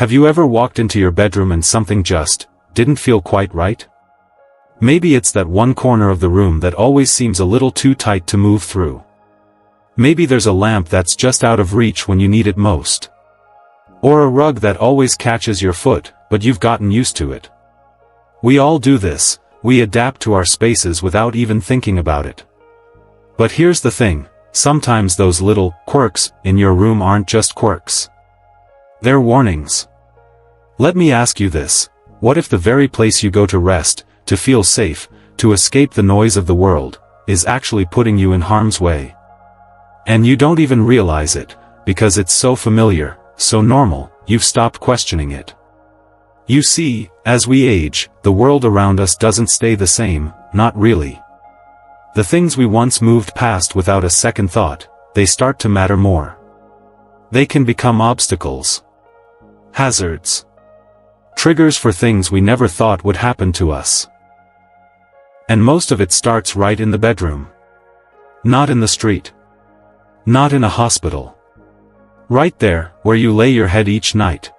Have you ever walked into your bedroom and something just didn't feel quite right? Maybe it's that one corner of the room that always seems a little too tight to move through. Maybe there's a lamp that's just out of reach when you need it most. Or a rug that always catches your foot, but you've gotten used to it. We all do this, we adapt to our spaces without even thinking about it. But here's the thing, sometimes those little quirks in your room aren't just quirks. They're warnings. Let me ask you this, what if the very place you go to rest, to feel safe, to escape the noise of the world, is actually putting you in harm's way? And you don't even realize it, because it's so familiar, so normal, you've stopped questioning it. You see, as we age, the world around us doesn't stay the same, not really. The things we once moved past without a second thought, they start to matter more. They can become obstacles. Hazards. Triggers for things we never thought would happen to us. And most of it starts right in the bedroom. Not in the street. Not in a hospital. Right there, where you lay your head each night.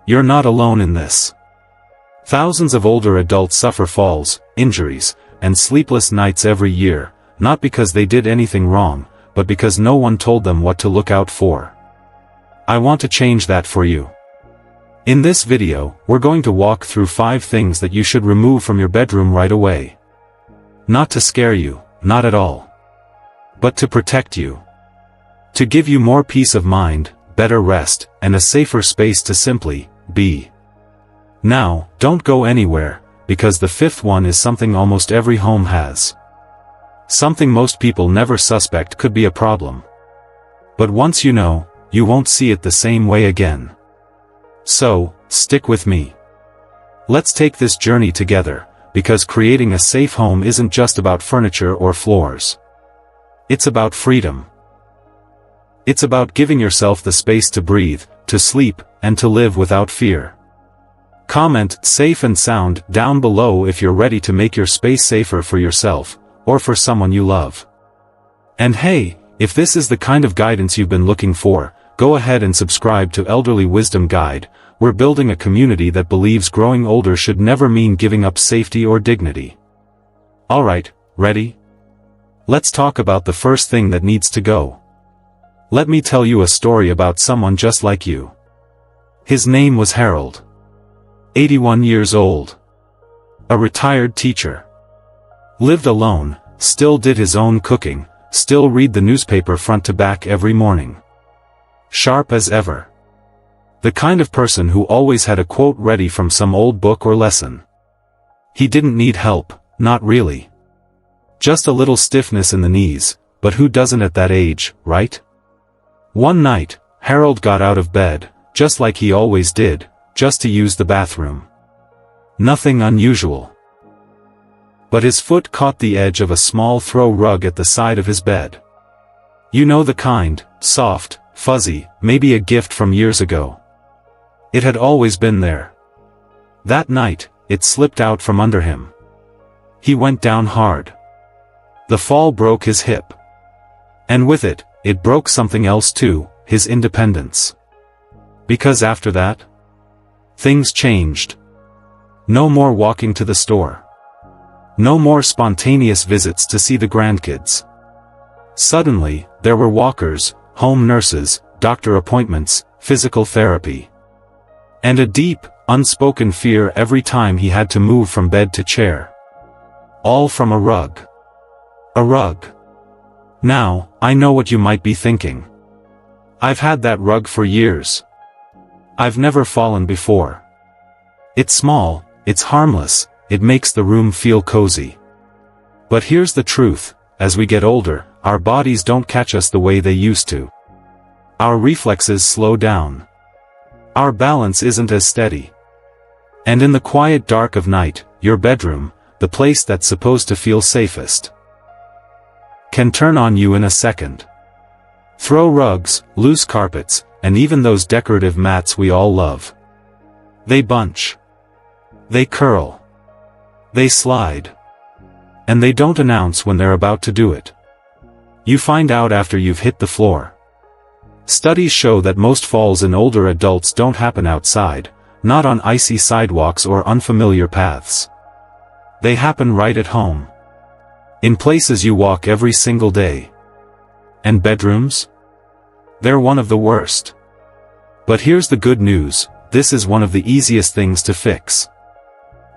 You're not alone in this. Thousands of older adults suffer falls, injuries, and sleepless nights every year, not because they did anything wrong, but because no one told them what to look out for. I want to change that for you. In this video, we're going to walk through 5 things that you should remove from your bedroom right away. Not to scare you, not at all. But to protect you. To give you more peace of mind, better rest, and a safer space to simply be. Now, don't go anywhere, because the 5th one is something almost every home has. Something most people never suspect could be a problem. But once you know, you won't see it the same way again. So, stick with me. Let's take this journey together, because creating a safe home isn't just about furniture or floors. It's about freedom. It's about giving yourself the space to breathe, to sleep, and to live without fear. Comment "safe and sound" down below if you're ready to make your space safer for yourself, or for someone you love. And hey, if this is the kind of guidance you've been looking for, go ahead and subscribe to Elderly Wisdom Guide. We're building a community that believes growing older should never mean giving up safety or dignity. Alright, ready? Let's talk about the first thing that needs to go. Let me tell you a story about someone just like you. His name was Harold. 81 years old. A retired teacher. Lived alone, still did his own cooking, still read the newspaper front to back every morning. Sharp as ever. The kind of person who always had a quote ready from some old book or lesson. He didn't need help, not really. Just a little stiffness in the knees, but who doesn't at that age, right? One night, Harold got out of bed, just like he always did, just to use the bathroom. Nothing unusual. But his foot caught the edge of a small throw rug at the side of his bed. You know the kind, soft, fuzzy, maybe a gift from years ago. It had always been there. That night, it slipped out from under him. He went down hard. The fall broke his hip. And with it, it broke something else too, his independence. Because after that, things changed. No more walking to the store. No more spontaneous visits to see the grandkids. Suddenly, there were walkers, home nurses, doctor appointments, physical therapy. And a deep, unspoken fear every time he had to move from bed to chair. All from a rug. A rug. Now, I know what you might be thinking. I've had that rug for years. I've never fallen before. It's small, it's harmless, it makes the room feel cozy. But here's the truth, as we get older, our bodies don't catch us the way they used to. Our reflexes slow down. Our balance isn't as steady. And in the quiet dark of night, your bedroom, the place that's supposed to feel safest, can turn on you in a second. Throw rugs, loose carpets, and even those decorative mats we all love. They bunch. They curl. They slide. And they don't announce when they're about to do it. You find out after you've hit the floor. Studies show that most falls in older adults don't happen outside, not on icy sidewalks or unfamiliar paths. They happen right at home. In places you walk every single day. And bedrooms? They're one of the worst. But here's the good news, this is one of the easiest things to fix.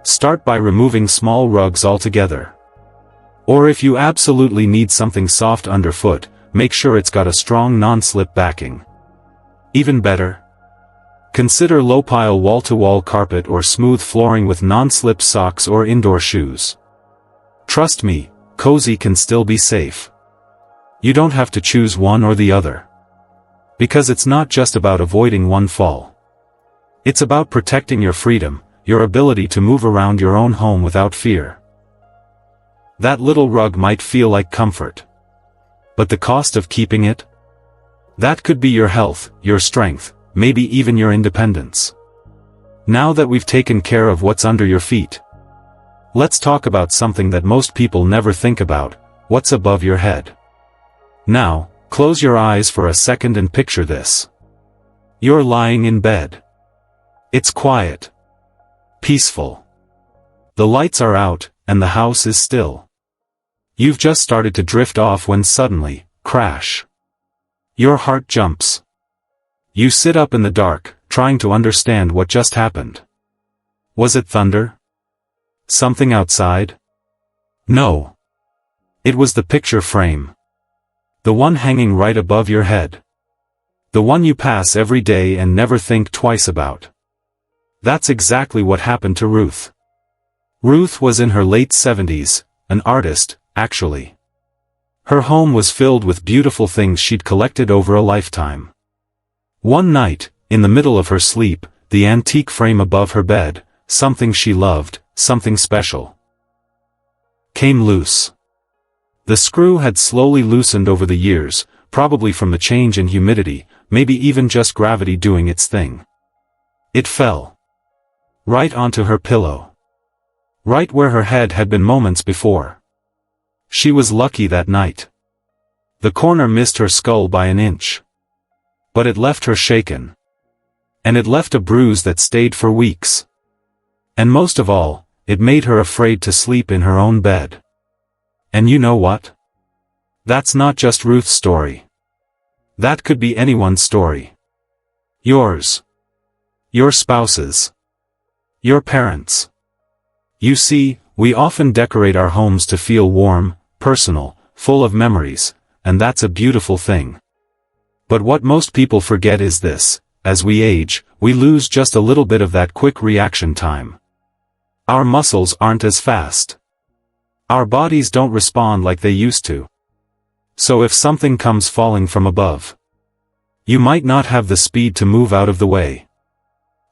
Start by removing small rugs altogether. Or if you absolutely need something soft underfoot, make sure it's got a strong non-slip backing. Even better? Consider low-pile wall-to-wall carpet or smooth flooring with non-slip socks or indoor shoes. Trust me, cozy can still be safe. You don't have to choose one or the other. Because it's not just about avoiding one fall. It's about protecting your freedom, your ability to move around your own home without fear. That little rug might feel like comfort. But the cost of keeping it? That could be your health, your strength, maybe even your independence. Now that we've taken care of what's under your feet, let's talk about something that most people never think about, what's above your head. Now, close your eyes for a second and picture this. You're lying in bed. It's quiet. Peaceful. The lights are out, and the house is still. You've just started to drift off when suddenly, crash. Your heart jumps. You sit up in the dark, trying to understand what just happened. Was it thunder? Something outside? No. It was the picture frame. The one hanging right above your head. The one you pass every day and never think twice about. That's exactly what happened to Ruth. Ruth was in her late 70s, an artist, actually. Her home was filled with beautiful things she'd collected over a lifetime. One night, in the middle of her sleep, the antique frame above her bed, something she loved, something special, came loose. The screw had slowly loosened over the years, probably from the change in humidity, maybe even just gravity doing its thing. It fell. Right onto her pillow. Right where her head had been moments before. She was lucky that night. The corner missed her skull by an inch. But it left her shaken. And it left a bruise that stayed for weeks. And most of all, it made her afraid to sleep in her own bed. And you know what? That's not just Ruth's story. That could be anyone's story. Yours. Your spouse's. Your parents'. You see, we often decorate our homes to feel warm, personal, full of memories, and that's a beautiful thing. But what most people forget is this: as we age, we lose just a little bit of that quick reaction time. Our muscles aren't as fast. Our bodies don't respond like they used to. So if something comes falling from above, you might not have the speed to move out of the way.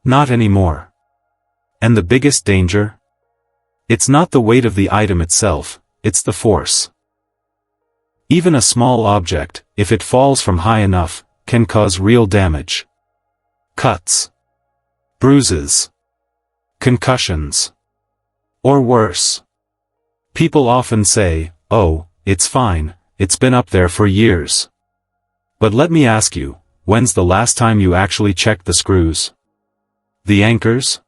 Not anymore. And the biggest danger? It's not the weight of the item itself, it's the force. Even a small object, if it falls from high enough, can cause real damage. Cuts. Bruises. Concussions. Or worse. People often say, "Oh, it's fine, it's been up there for years." But let me ask you, when's the last time you actually checked the screws? The anchors?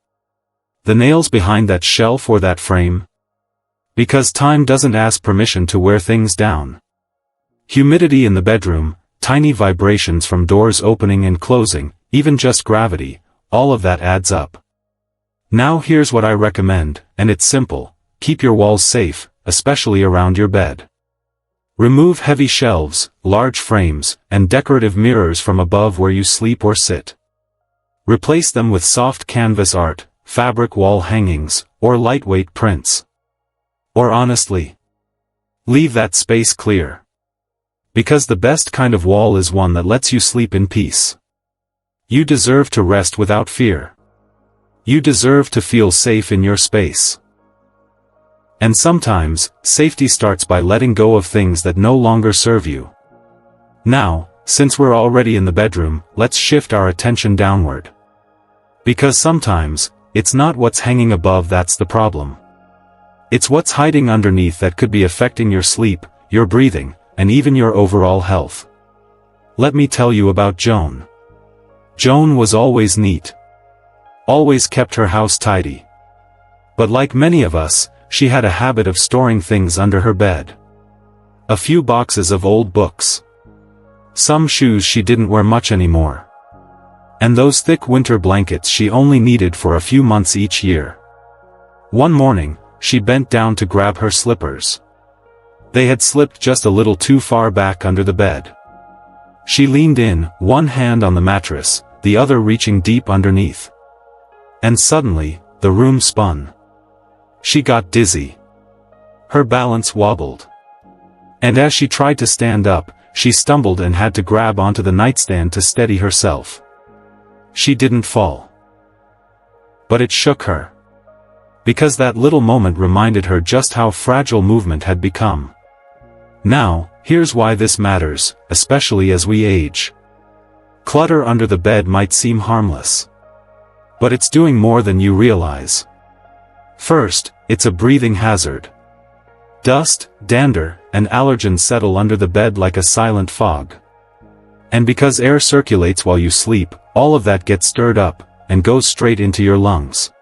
The nails behind that shelf or that frame? Because time doesn't ask permission to wear things down. Humidity in the bedroom, tiny vibrations from doors opening and closing, even just gravity, all of that adds up. Now here's what I recommend, and it's simple: keep your walls safe, especially around your bed. Remove heavy shelves, large frames, and decorative mirrors from above where you sleep or sit. Replace them with soft canvas art, fabric wall hangings, or lightweight prints. Or honestly, leave that space clear. Because the best kind of wall is one that lets you sleep in peace. You deserve to rest without fear. You deserve to feel safe in your space. And sometimes, safety starts by letting go of things that no longer serve you. Now, since we're already in the bedroom, let's shift our attention downward. Because sometimes, it's not what's hanging above that's the problem. It's what's hiding underneath that could be affecting your sleep, your breathing, and even your overall health. let me tell you about Joan. Joan was always neat. Always kept her house tidy. But like many of us, she had a habit of storing things under her bed. A few boxes of old books. Some shoes she didn't wear much anymore. And those thick winter blankets she only needed for a few months each year. One morning, she bent down to grab her slippers. They had slipped just a little too far back under the bed. She leaned in, one hand on the mattress, the other reaching deep underneath. And suddenly, the room spun. She got dizzy. Her balance wobbled. And as she tried to stand up, she stumbled and had to grab onto the nightstand to steady herself. She didn't fall. But it shook her. Because that little moment reminded her just how fragile movement had become. Now, here's why this matters, especially as we age. Clutter under the bed might seem harmless. But it's doing more than you realize. First, it's a breathing hazard. Dust, dander, and allergens settle under the bed like a silent fog. And because air circulates while you sleep, all of that gets stirred up, and goes straight into your lungs.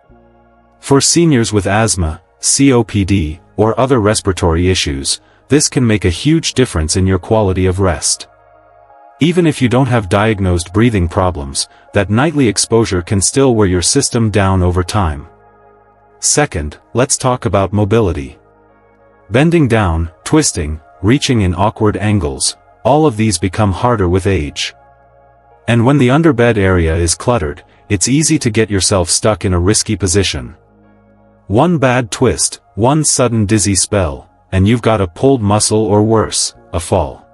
For seniors with asthma, COPD, or other respiratory issues, this can make a huge difference in your quality of rest. Even if you don't have diagnosed breathing problems, that nightly exposure can still wear your system down over time. Second, let's talk about mobility. Bending down, twisting, reaching in awkward angles, all of these become harder with age. And when the underbed area is cluttered, it's easy to get yourself stuck in a risky position. One bad twist, one sudden dizzy spell, and you've got a pulled muscle or worse, a fall.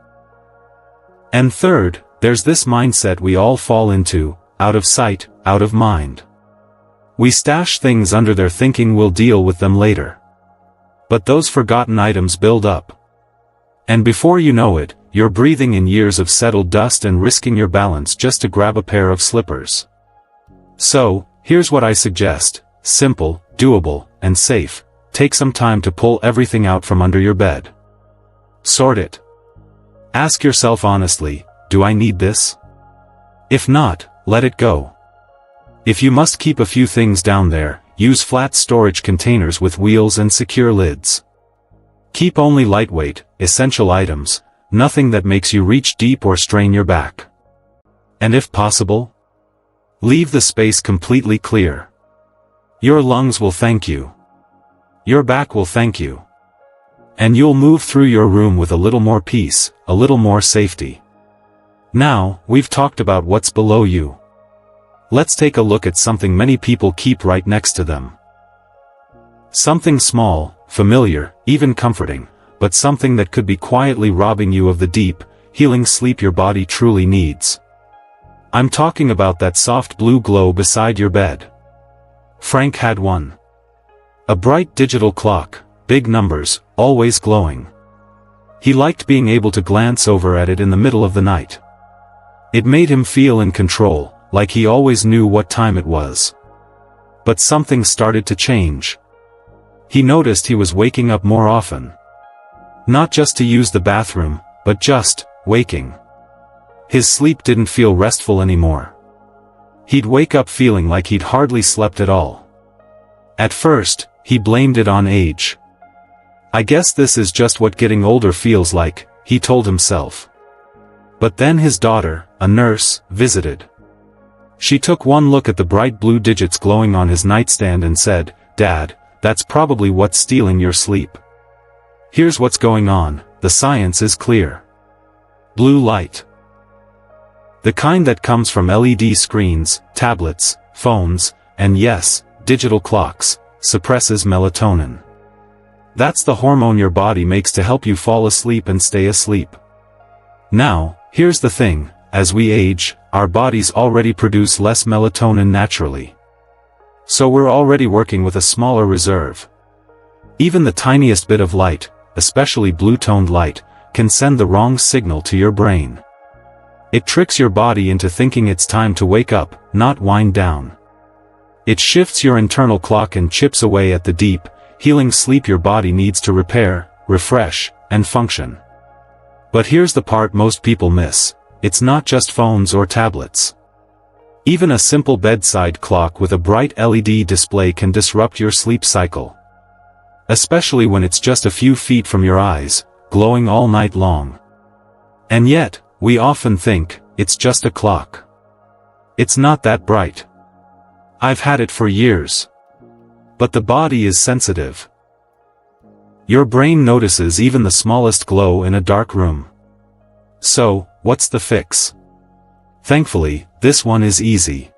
And third, there's this mindset we all fall into, out of sight, out of mind. We stash things under there thinking we'll deal with them later. But those forgotten items build up. And before you know it, you're breathing in years of settled dust and risking your balance just to grab a pair of slippers. So, here's what I suggest: simple, doable, and safe. Take some time to pull everything out from under your bed. Sort it. Ask yourself honestly, do I need this? If not, let it go. If you must keep a few things down there, use flat storage containers with wheels and secure lids. Keep only lightweight, essential items, nothing that makes you reach deep or strain your back. And if possible, leave the space completely clear. Your lungs will thank you. Your back will thank you. And you'll move through your room with a little more peace, a little more safety. Now, we've talked about what's below you. Let's take a look at something many people keep right next to them. Something small, familiar, even comforting, but something that could be quietly robbing you of the deep, healing sleep your body truly needs. I'm talking about that soft blue glow beside your bed. Frank had one. A bright digital clock, big numbers, always glowing. He liked being able to glance over at it in the middle of the night. It made him feel in control, like he always knew what time it was. But something started to change. He noticed he was waking up more often. Not just to use the bathroom, but just waking. His sleep didn't feel restful anymore. He'd wake up feeling like he'd hardly slept at all. At first, he blamed it on age. I guess this is just what getting older feels like, he told himself. But then his daughter, a nurse, visited. She took one look at the bright blue digits glowing on his nightstand and said, "Dad, that's probably what's stealing your sleep. Here's what's going on, the science is clear. Blue light. The kind that comes from LED screens, tablets, phones, and yes, digital clocks, suppresses melatonin. That's the hormone your body makes to help you fall asleep and stay asleep. Now, here's the thing, as we age, our bodies already produce less melatonin naturally. So we're already working with a smaller reserve. Even the tiniest bit of light, especially blue-toned light, can send the wrong signal to your brain. It tricks your body into thinking it's time to wake up, not wind down. It shifts your internal clock and chips away at the deep, healing sleep your body needs to repair, refresh, and function. But here's the part most people miss. it's not just phones or tablets. Even a simple bedside clock with a bright LED display can disrupt your sleep cycle. Especially when it's just a few feet from your eyes, glowing all night long. And yet, we often think, it's just a clock. It's not that bright. I've had it for years. But the body is sensitive. Your brain notices even the smallest glow in a dark room. So, what's the fix? Thankfully, this one is easy.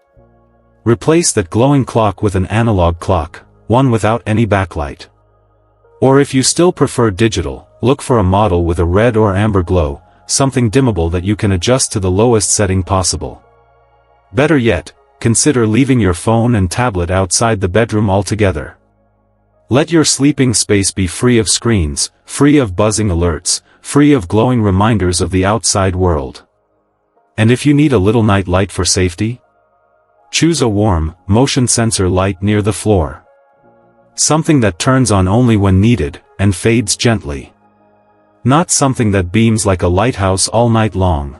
Replace that glowing clock with an analog clock, one without any backlight. Or if you still prefer digital, look for a model with a red or amber glow, something dimmable that you can adjust to the lowest setting possible. Better yet, consider leaving your phone and tablet outside the bedroom altogether. Let your sleeping space be free of screens, free of buzzing alerts, free of glowing reminders of the outside world. And if you need a little night light for safety? Choose a warm, motion sensor light near the floor. Something that turns on only when needed, and fades gently. Not something that beams like a lighthouse all night long.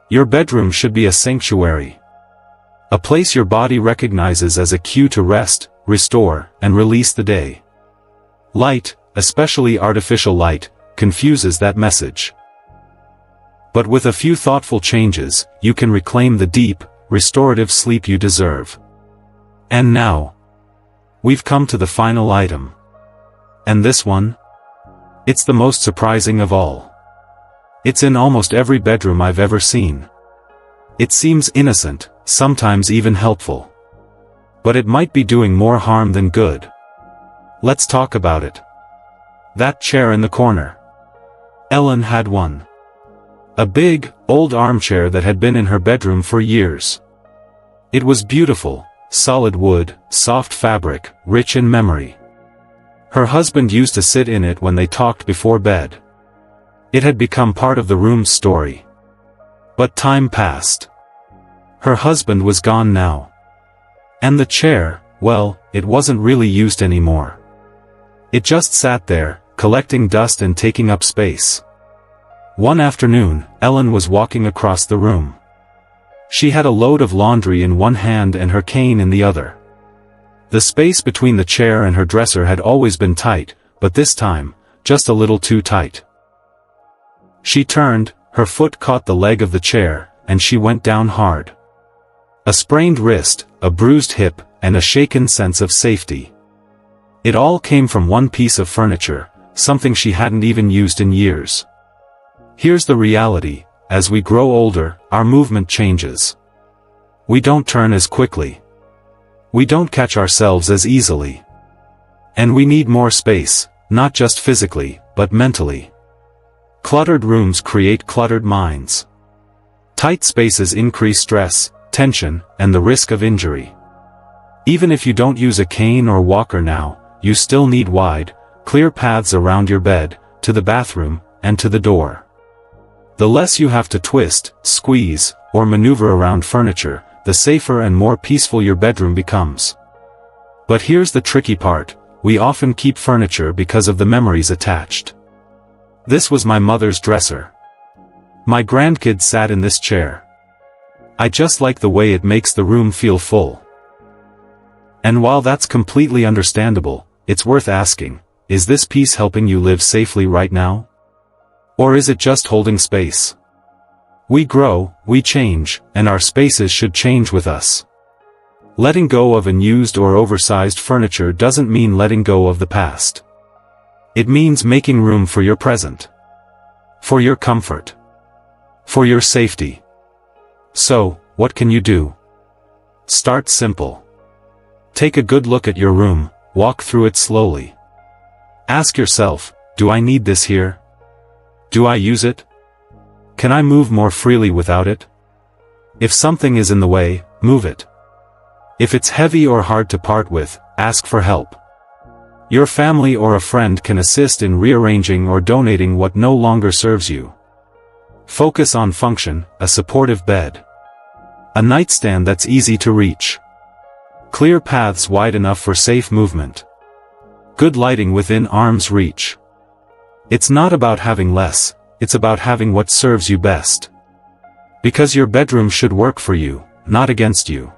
Your bedroom should be a sanctuary. A place your body recognizes as a cue to rest, restore, and release the day. Light, especially artificial light, confuses that message. But with a few thoughtful changes, you can reclaim the deep, restorative sleep you deserve. And now, we've come to the final item. And this one? It's the most surprising of all. It's in almost every bedroom I've ever seen. It seems innocent, sometimes even helpful. But it might be doing more harm than good. Let's talk about it. That chair in the corner. Ellen had one. A big, old armchair that had been in her bedroom for years. It was beautiful, solid wood, soft fabric, rich in memory. Her husband used to sit in it when they talked before bed. It had become part of the room's story. But time passed. Her husband was gone now. And the chair, well, it wasn't really used anymore. It just sat there, collecting dust and taking up space. One afternoon, Ellen was walking across the room. She had a load of laundry in one hand and her cane in the other. The space between the chair and her dresser had always been tight, but this time, just a little too tight. She turned, her foot caught the leg of the chair, and she went down hard. A sprained wrist, a bruised hip, and a shaken sense of safety. It all came from one piece of furniture, something she hadn't even used in years. Here's the reality, as we grow older, our movement changes. We don't turn as quickly. We don't catch ourselves as easily. And we need more space, not just physically, but mentally. Cluttered rooms create cluttered minds. Tight spaces increase stress, tension, and the risk of injury. Even if you don't use a cane or walker now, you still need wide, clear paths around your bed, to the bathroom, and to the door. The less you have to twist, squeeze, or maneuver around furniture, the safer and more peaceful your bedroom becomes. But here's the tricky part, we often keep furniture because of the memories attached. This was my mother's dresser. My grandkids sat in this chair. I just like the way it makes the room feel full. And while that's completely understandable, it's worth asking, is this piece helping you live safely right now? Or is it just holding space? We grow, we change, and our spaces should change with us. Letting go of unused or oversized furniture doesn't mean letting go of the past. It means making room for your present. For your comfort. For your safety. So, what can you do? Start simple. Take a good look at your room, walk through it slowly. Ask yourself, do I need this here? Do I use it? Can I move more freely without it? If something is in the way, move it. If it's heavy or hard to part with, ask for help. Your family or a friend can assist in rearranging or donating what no longer serves you. Focus on function, a supportive bed. A nightstand that's easy to reach. Clear paths wide enough for safe movement. Good lighting within arm's reach. It's not about having less, it's about having what serves you best. Because your bedroom should work for you, not against you.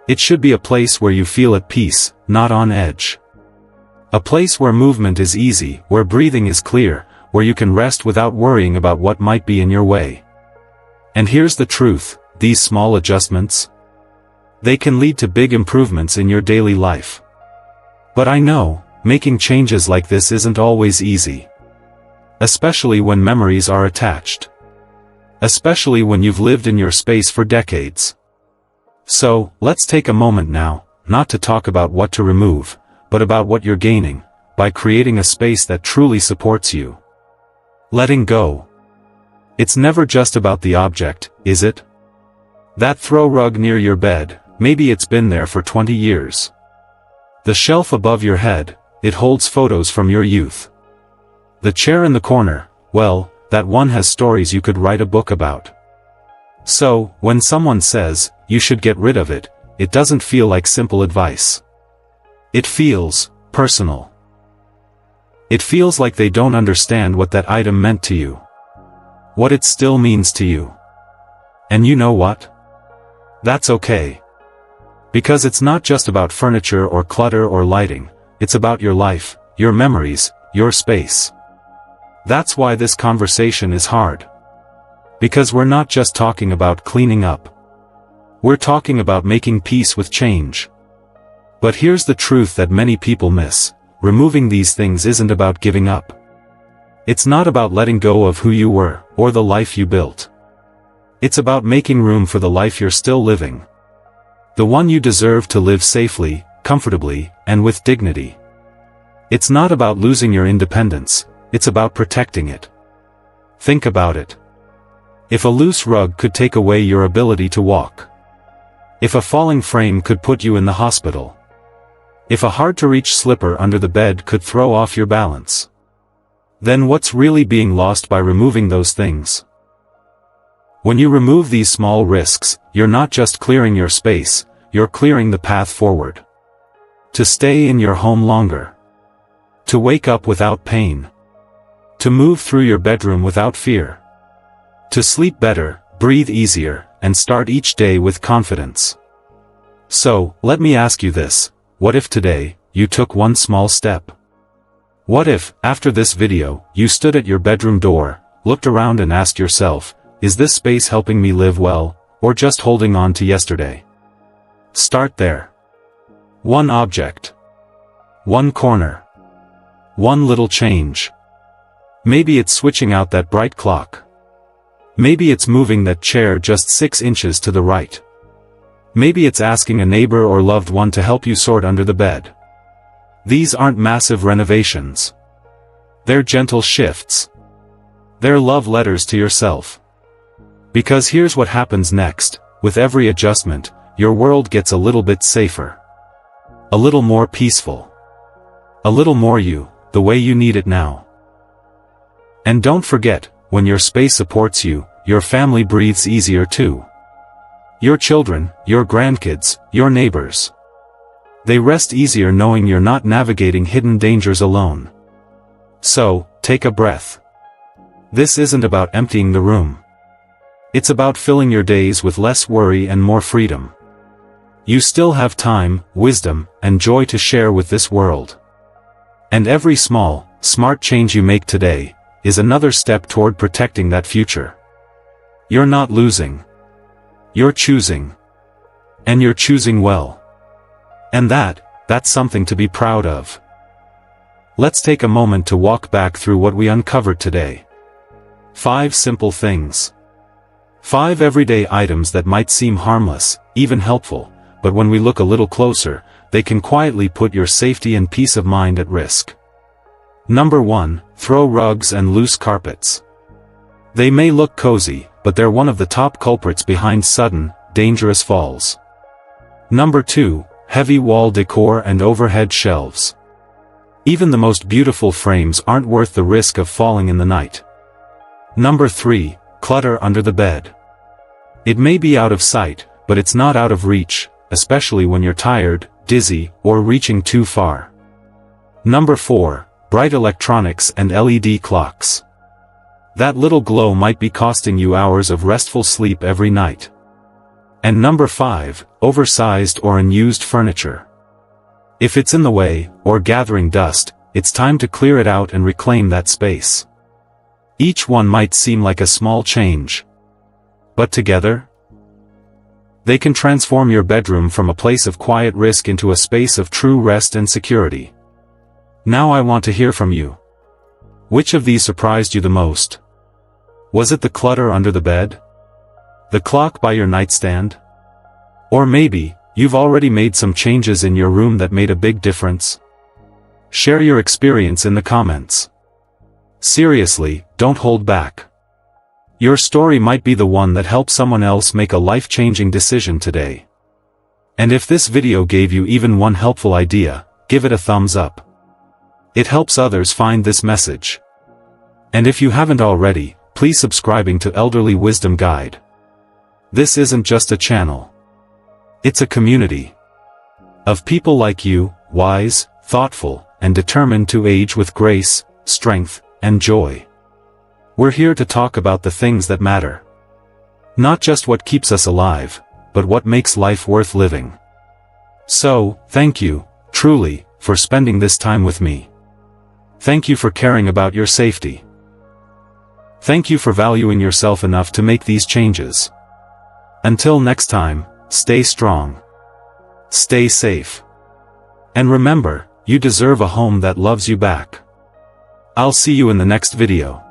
It should be a place where you feel at peace, not on edge. A place where movement is easy, where breathing is clear, where you can rest without worrying about what might be in your way. And here's the truth, these small adjustments, they can lead to big improvements in your daily life. But I know, making changes like this isn't always easy. Especially when memories are attached. Especially when you've lived in your space for decades. So, let's take a moment now, not to talk about what to remove, but about what you're gaining, by creating a space that truly supports you. Letting go. It's never just about the object, is it? That throw rug near your bed, maybe it's been there for 20 years. The shelf above your head, it holds photos from your youth. The chair in the corner, well, that one has stories you could write a book about. So, when someone says, you should get rid of it, it doesn't feel like simple advice. It feels personal. It feels like they don't understand what that item meant to you. What it still means to you. And you know what? That's okay. Because it's not just about furniture or clutter or lighting, it's about your life, your memories, your space. That's why this conversation is hard. Because we're not just talking about cleaning up. We're talking about making peace with change. But here's the truth that many people miss. Removing these things isn't about giving up. It's not about letting go of who you were, or the life you built. It's about making room for the life you're still living. The one you deserve to live safely, comfortably, and with dignity. It's not about losing your independence, it's about protecting it. Think about it. If a loose rug could take away your ability to walk. If a falling frame could put you in the hospital. If a hard-to-reach slipper under the bed could throw off your balance. Then what's really being lost by removing those things? When you remove these small risks, you're not just clearing your space, you're clearing the path forward. To stay in your home longer. To wake up without pain. To move through your bedroom without fear. To sleep better, breathe easier, and start each day with confidence. So, let me ask you this. What if today, you took one small step? What if, after this video, you stood at your bedroom door, looked around and asked yourself, is this space helping me live well, or just holding on to yesterday? Start there. One object. One corner. One little change. Maybe it's switching out that bright clock. Maybe it's moving that chair just 6 inches to the right. Maybe it's asking a neighbor or loved one to help you sort under the bed. These aren't massive renovations. They're gentle shifts. They're love letters to yourself. Because here's what happens next, with every adjustment, your world gets a little bit safer. A little more peaceful. A little more you, the way you need it now. And don't forget, when your space supports you, your family breathes easier too. Your children, your grandkids, your neighbors. They rest easier knowing you're not navigating hidden dangers alone. So, take a breath. This isn't about emptying the room. It's about filling your days with less worry and more freedom. You still have time, wisdom, and joy to share with this world. And every small, smart change you make today, is another step toward protecting that future. You're not losing. You're choosing. And you're choosing well. And that's something to be proud of. Let's take a moment to walk back through what we uncovered today. 5 simple things. 5 everyday items that might seem harmless, even helpful, but when we look a little closer, they can quietly put your safety and peace of mind at risk. Number 1, throw rugs and loose carpets. They may look cozy, but they're one of the top culprits behind sudden, dangerous falls. Number 2, heavy wall decor and overhead shelves. Even the most beautiful frames aren't worth the risk of falling in the night. Number 3, clutter under the bed. It may be out of sight, but it's not out of reach, especially when you're tired, dizzy, or reaching too far. Number 4, bright electronics and LED clocks. That little glow might be costing you hours of restful sleep every night. And number 5, oversized or unused furniture. If it's in the way, or gathering dust, it's time to clear it out and reclaim that space. Each one might seem like a small change. But together, they can transform your bedroom from a place of quiet risk into a space of true rest and security. Now I want to hear from you. Which of these surprised you the most? Was it the clutter under the bed? The clock by your nightstand? Or maybe, you've already made some changes in your room that made a big difference? Share your experience in the comments. Seriously, don't hold back. Your story might be the one that helps someone else make a life-changing decision today. And if this video gave you even one helpful idea, give it a thumbs up. It helps others find this message. And if you haven't already, please subscribing to Elderly Wisdom Guide. This isn't just a channel. It's a community of people like you, wise, thoughtful, and determined to age with grace, strength, and joy. We're here to talk about the things that matter. Not just what keeps us alive, but what makes life worth living. So, thank you, truly, for spending this time with me. Thank you for caring about your safety. Thank you for valuing yourself enough to make these changes. Until next time, stay strong. Stay safe. And remember, you deserve a home that loves you back. I'll see you in the next video.